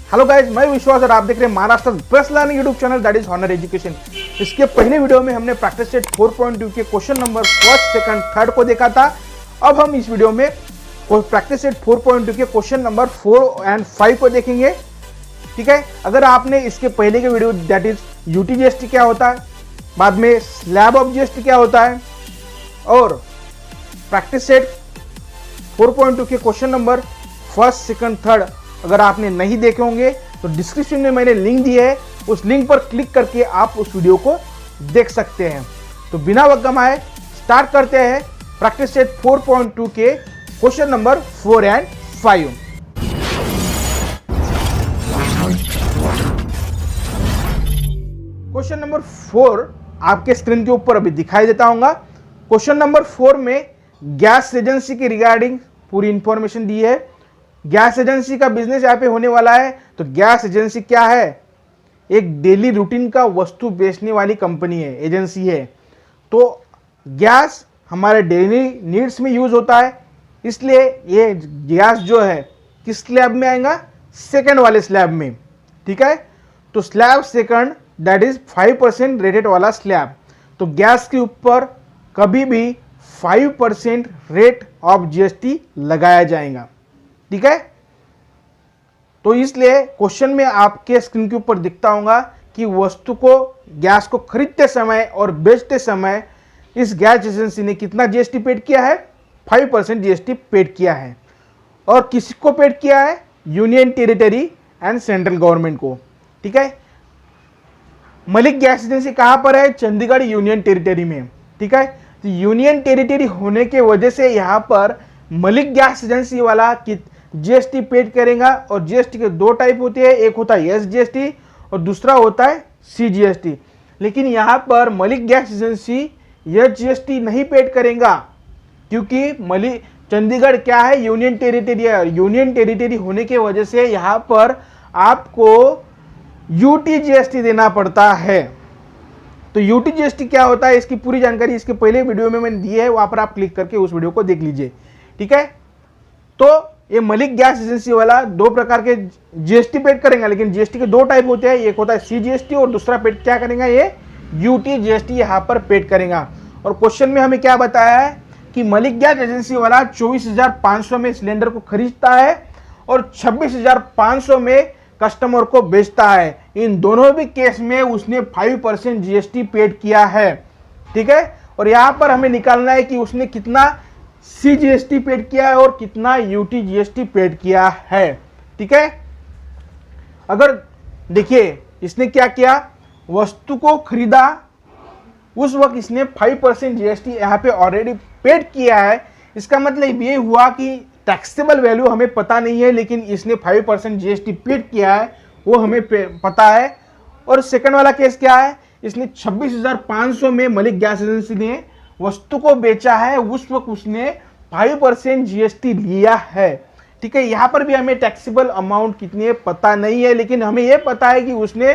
Hello guys, मैं विश्वास और आप देख रहे हैं Maharashtra best learning YouTube channel that is honour education. इसके पहले वीडियो में हमने प्रैक्टिस सेट 4.2 के question number first, second, third को देखा था। अब हम इस वीडियो में प्रैक्टिस सेट 4.2 के क्वेश्चन नंबर 4 एंड 5 को देखेंगे। ठीक है, अगर आपने इसके पहले के वीडियो दैट इज यूटीजीएसटी क्या होता है, बाद में स्लैब ऑफ जीएसटी क्या होता है और प्रैक्टिस सेट 4.2 के question number first, second, third अगर आपने नहीं देखे होंगे तो डिस्क्रिप्शन में मैंने लिंक दी है, उस लिंक पर क्लिक करके आप उस वीडियो को देख सकते हैं। तो बिना वक्त गंवाए स्टार्ट करते हैं प्रैक्टिस सेट 4.2 के question number 4 and 5। Question number 4 आपके स्क्रीन के ऊपर अभी दिखाई देता होगा। क्वेश्चन नंबर 4 में गैस एजेंसी के रिगार्डिंग पूरी इंफॉर्मेशन दी है। गैस एजेंसी का बिजनेस यहाँ पे होने वाला है। तो गैस एजेंसी क्या है? एक डेली रूटीन का वस्तु बेचने वाली कंपनी है, एजेंसी है। तो गैस हमारे डेली नीड्स में यूज होता है, इसलिए ये गैस जो है किस स्लैब में आएगा? सेकंड वाले स्लैब में। ठीक है, तो slab second that is 5% rated वाला स्लैब। तो गैस के ऊपर कभी भी 5% रेट ऑफ जीएसटी लगाया जाएगा। ठीक है, तो इसलिए क्वेश्चन में आपके स्क्रीन के ऊपर दिखता होगा कि वस्तु को, गैस को खरीदते समय और बेचते समय इस गैस एजेंसी ने कितना जीएसटी पेड किया है? 5% जीएसटी पेड किया है। और किसी को पेड किया है? Union territory and central government को। ठीक है, मलिक गैस एजेंसी कहां पर है? चंडीगढ़ यूनियन टेरिटरी में। ठीक है, तो यूनियन टेरिटरी होने के वजह से यहां पर मलिक गैस एजेंसी वाला जीएसटी पेड करेगा। और जीएसटी के दो टाइप होते हैं, एक होता है एसजीएसटी और दूसरा होता है सीजीएसटी। लेकिन यहां पर मलिक गैस एजेंसी यह जीएसटी नहीं पेड करेगा, क्योंकि चंडीगढ़ क्या है? यूनियन टेरिटरी है। यूनियन टेरिटरी होने के वजह से यहां पर आपको यूटीजीएसटी देना पड़ता है। तो यूटीजीएसटी क्या होता है, इसकी पूरी जानकारी इसके पहले वीडियो में मैंने दी है, वहां पर आप क्लिक करके उस वीडियो को देख लीजिए। ठीक है, तो ये मलिक गैस एजेंसी वाला दो प्रकार के जीएसटी पेड करेंगे, लेकिन जीएसटी के दो टाइप होते हैं, एक होता है सीजीएसटी और दूसरा पेड क्या करेगा? ये यूटीजीएसटी यहां पर पेड करेगा। और क्वेश्चन में हमें क्या बताया है कि मलिक गैस एजेंसी वाला 24,500 में सिलेंडर को खरीदता है और 26,500 में कस्टमर को बेचता है। इन दोनों भी केस में उसने 5% जीएसटी पेड किया है। ठीक है, और यहां पर हमें निकालना है कि उसने कितना सीजीएसटी पेड किया है और कितना यूटीजीएसटी पेड किया है। ठीक है, अगर देखिए इसने क्या किया, वस्तु को खरीदा, उस वक्त इसने 5% जीएसटी यहां पे ऑलरेडी पेड किया है। इसका मतलब ये हुआ कि टैक्सेबल वैल्यू हमें पता नहीं है, लेकिन इसने 5% जीएसटी पेड किया है, वो हमें पता है। और सेकंड वाला केस क्या है? इसने 26,500 में मलिक गैस एजेंसी ने वस्तु को बेचा है, उस वक्त उसने 5% जीएसटी लिया है। ठीक है, यहां पर भी हमें टैक्सेबल अमाउंट कितनी है पता नहीं है, लेकिन हमें यह पता है कि उसने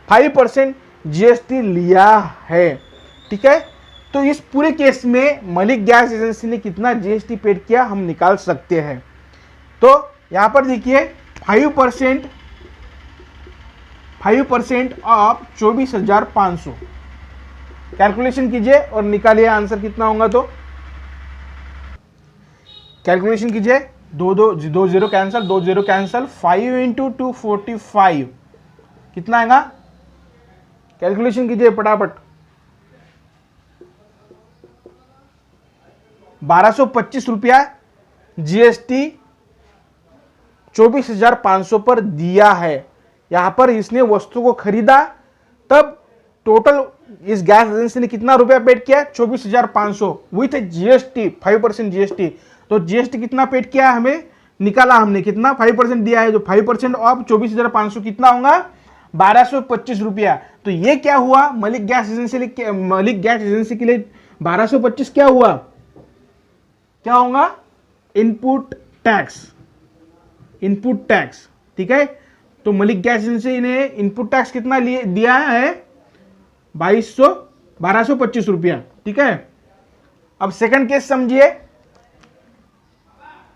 5% जीएसटी लिया है। ठीक है, तो इस पूरे केस में मलिक गैस एजेंसी ने कितना जीएसटी पेड किया हम निकाल सकते हैं। तो यहां पर देखिए 5% ऑफ 24,500 कैलकुलेशन कीजिए और निकालिए आंसर कितना होगा। तो कैलकुलेशन कीजिए, 2 zero cancel, 2 zero cancel, 5 into 245 कितना आएगा? कैलकुलेशन कीजिए फटाफट। 1225 रुपया जीएसटी 24,500 पर दिया है। यहां पर इसने वस्तु को खरीदा, तब टोटल इस गैस एजेंसी ने कितना रुपया पेड किया? 24,500 विथ जीएसटी, 5% जीएसटी। तो जीएसटी कितना पेड किया हमें निकाला, हमने कितना 5% दिया है। जो 5% ऑफ 24,500 कितना होगा? 1225 रुपया। तो ये क्या हुआ? मलिक गैस एजेंसी के लिए 1225 क्या हुआ? क्या होगा? Input tax. ठीक है, तो मलिक गैस एजेंसी ने इनपुट टैक्स कितना दिया है? 1225 रुपया। ठीक है, अब सेकंड केस समझिए।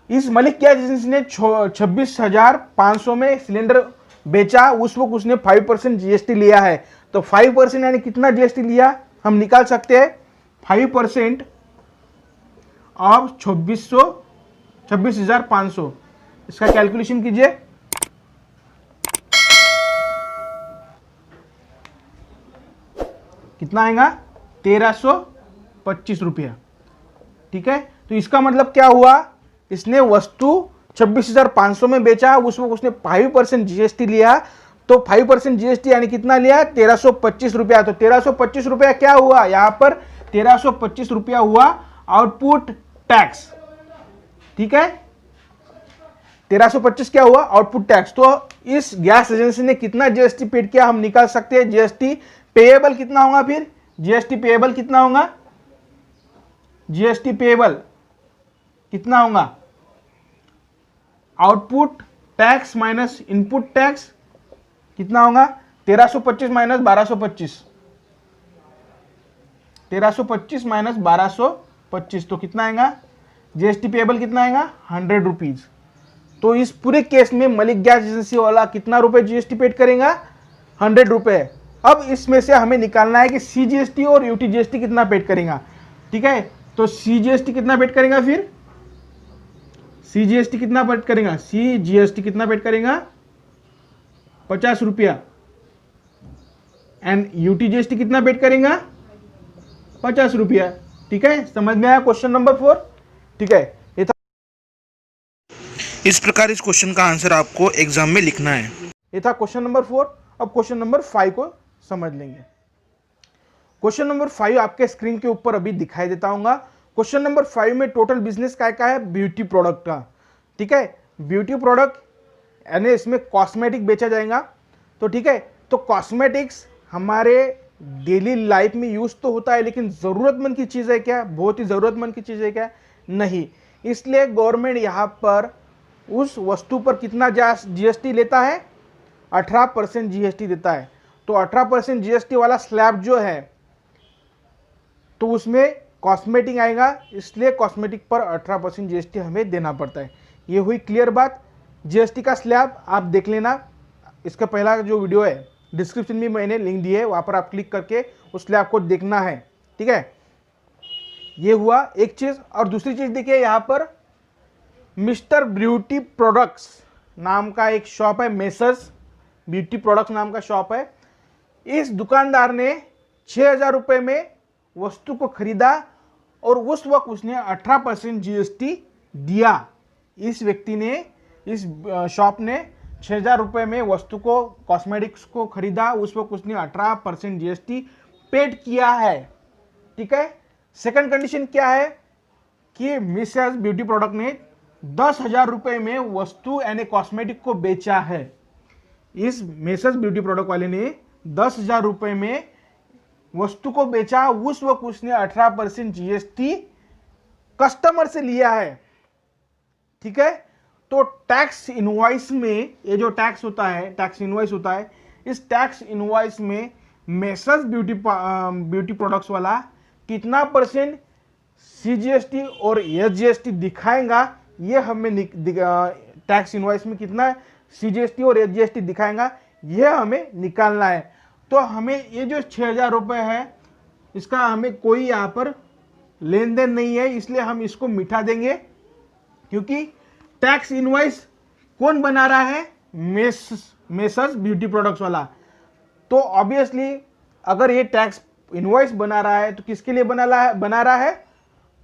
इस मलिक गैस एजेंसी ने 26,500 में सिलेंडर बेचा उस वक्त उसने 5% जीएसटी लिया है। तो 5% यानी कितना जीएसटी लिया हम निकाल सकते हैं, 5% ऑफ 26,500। इसका कैलकुलेशन कीजिए, कितना आएगा 1325 रुपया। ठीक है, तो इसका मतलब क्या हुआ, इसने वस्तु 26,500 में बेचा, उस वक्त उसने 5% जीएसटी लिया। तो 5% जीएसटी यानी कितना लिया 1325 रुपया। तो 1325 रुपया क्या हुआ, यहां पर 1325 रुपया हुआ आउटपुट टैक्स। ठीक है, 1325 क्या हुआ आउटपुट टैक्स। तो इस गैस एजेंसी ने कितना जीएसटी पेड किया हम निकाल सकते हैं। जीएसटी पेएबल कितना होगा, फिर जीएसटी पेएबल कितना होगा, जीएसटी पेएबल कितना होगा, output tax minus input tax कितना होगा 1325 माइनस 1225, 1325 माइनस 1225 तो कितना आएगा, जीएसटी पेएबल कितना आएगा 100 रुपीज। तो इस पूरे केस में मलिक गैस एजेंसी वाला कितना रुपए जीएसटी पेड करेगा 100 रुपए। अब इसमें से हमें निकालना है कि सीजीएसटी और यूटीजीएसटी कितना पेड करेगा। ठीक है, तो सीजीएसटी कितना पेड करेगा, फिर सीजीएसटी कितना पेड करेगा, सीजीएसटी कितना पेड करेगा 50 रुपया एंड यूटीजीएसटी कितना पेड करेगा 50 रुपया। ठीक है, समझ में आया क्वेश्चन नंबर 4। ठीक है, ये था, इस प्रकार इस क्वेश्चन का आंसर आपको एग्जाम में लिखना है। ये था क्वेश्चन नंबर 4। अब क्वेश्चन नंबर 5 को समझ लेंगे। क्वेश्चन नंबर 5 आपके स्क्रीन के ऊपर अभी दिखाई देता हूँ। क्वेश्चन नंबर 5 में टोटल बिजनेस क्या है, ब्यूटी प्रोडक्ट का। ठीक है, ब्यूटी प्रोडक्ट यानी इसमें कॉस्मेटिक बेचा जाएगा। तो ठीक है, तो कॉस्मेटिक्स हमारे डेली लाइफ में यूज तो होता है, लेकिन ज़रूरतमंद की चीज़ है क्या, बहुत ही ज़रूरतमंद की चीज़ है क्या, नहीं। इसलिए गवर्नमेंट यहाँ पर उस वस्तु पर कितना जीएसटी लेता है, 18% जीएसटी देता है। तो 18% जीएसटी वाला स्लैब जो है तो उसमें कॉस्मेटिक आएगा, इसलिए कॉस्मेटिक पर 18% जीएसटी हमें देना पड़ता है। ये हुई क्लियर बात। जीएसटी का स्लैब आप देख लेना, इसका पहला जो वीडियो है डिस्क्रिप्शन में मैंने लिंक दिए है, वहाँ पर आप क्लिक करके उस स्लैब को देखना है। ठीक है, ये हुआ एक चीज़। और दूसरी चीज़ देखिए, यहाँ पर मिस्टर ब्यूटी प्रोडक्ट्स नाम का एक शॉप है, मेसर्स ब्यूटी प्रोडक्ट्स नाम का शॉप है। इस दुकानदार ने 6,000 रुपये में वस्तु को खरीदा और उस वक्त उसने 18% जीएसटी दिया। इस व्यक्ति ने, इस शॉप ने 6,000 रुपये में वस्तु को, कॉस्मेटिक्स को खरीदा, उस वक्त उसने 18% जीएसटी पेड किया है। ठीक है, सेकंड कंडीशन क्या है कि मिसेस ब्यूटी प्रोडक्ट ने 10,000 रुपये में वस्तु यानी कॉस्मेटिक को बेचा है। इस मिसेस ब्यूटी प्रोडक्ट वाले ने 10,000 रुपये में वस्तु को बेचा, उस वक्त उसने 18% जीएसटी कस्टमर से लिया है। ठीक है, तो टैक्स इनवॉइस में, ये जो टैक्स होता है, टैक्स इनवॉइस होता है, इस टैक्स इनवॉइस में मेसर्स ब्यूटी प्रोडक्ट्स वाला कितना परसेंट सीजीएसटी और एसजीएसटी दिखाएगा, ये हमें टैक्स इनवॉइस में कितना सीजीएसटी और एसजीएसटी दिखाएगा, ये हमें निकालना है। तो हमें ये जो 6,000 रुपये है, इसका हमें कोई यहाँ पर लेन देन नहीं है, इसलिए हम इसको मिटा देंगे, क्योंकि टैक्स इनवॉइस कौन बना रहा है, मेसर्स ब्यूटी प्रोडक्ट्स वाला। तो ऑब्वियसली अगर ये टैक्स इनवॉइस बना रहा है तो किसके लिए बना रहा है,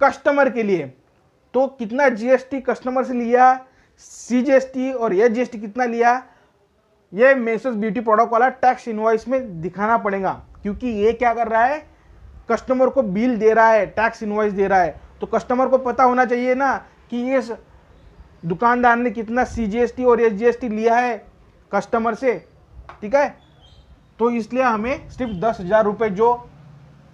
कस्टमर के लिए। तो कितना जीएसटी कस्टमर से लिया, सीजीएसटी और ये जीएसटी कितना लिया, ये मेसर्स ब्यूटी प्रोडक्ट वाला टैक्स इनवॉइस में दिखाना पड़ेगा, क्योंकि ये क्या कर रहा है, कस्टमर को बिल दे रहा है, टैक्स इनवॉइस दे रहा है। तो कस्टमर को पता होना चाहिए ना कि इस दुकानदार ने कितना सीजीएसटी और एसजीएसटी लिया है कस्टमर से। ठीक है, तो इसलिए हमें सिर्फ 10,000 रुपये जो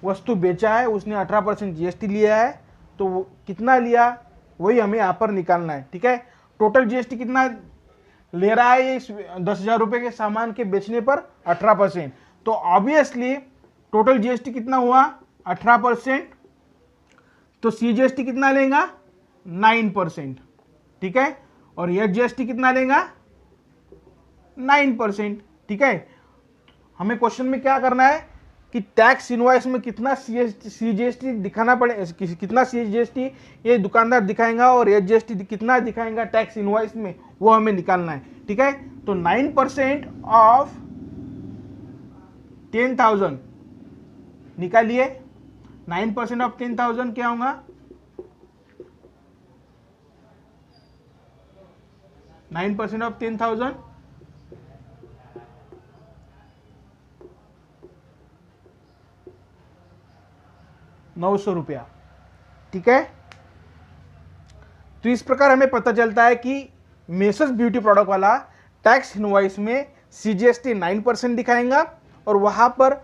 वस्तु बेचा है उसने 18% जीएसटी लिया है, तो कितना लिया वही हमें यहाँ पर निकालना है। ठीक है, टोटल जीएसटी कितना ले रहा है इस 10,000 रुपये के सामान के बेचने पर, 18%। तो ऑब्वियसली टोटल जीएसटी कितना हुआ 18%, तो सीजीएसटी कितना लेगा 9%। ठीक है, और एसजीएसटी कितना लेगा 9%। ठीक है, हमें क्वेश्चन में क्या करना है कि टैक्स इनवॉइस में कितना सीजीएसटी दिखाना पड़े, कितना सीजीएसटी ये दुकानदार दिखाएगा और एचजीएसटी कितना दिखाएगा टैक्स इनवॉइस में, वो हमें निकालना है। ठीक है, तो 9% ऑफ 10,000 निकालिए। 9% ऑफ 10,000 क्या होगा? 9% ऑफ 10,000 900 रुपया। ठीक है, तो इस प्रकार हमें पता चलता है कि मेसर्स ब्यूटी प्रोडक्ट वाला टैक्स इनवॉइस में सीजीएसटी 9% दिखाएगा और वहां पर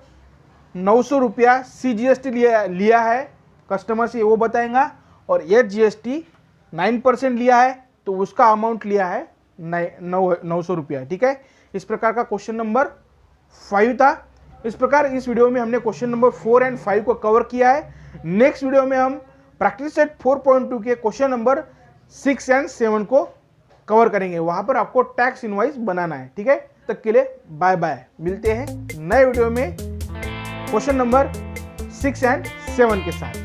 900 रुपया सीजीएसटी लिया है कस्टमर से, वो बताएगा, और एचजीएसटी 9% लिया है तो उसका अमाउंट लिया है 900 रुपया। ठीक है, इस प्रकार का क्वेश्चन नंबर 5 था। इस प्रकार इस वीडियो में हमने क्वेश्चन नंबर 4 एंड 5 को कवर किया है। नेक्स्ट वीडियो में हम प्रैक्टिस सेट 4.2 के क्वेश्चन नंबर 6 एंड 7 को कवर करेंगे, वहां पर आपको टैक्स इनवॉइस बनाना है। ठीक है, तब के लिए बाय बाय, मिलते हैं नए वीडियो में क्वेश्चन नंबर 6 एंड 7 के साथ।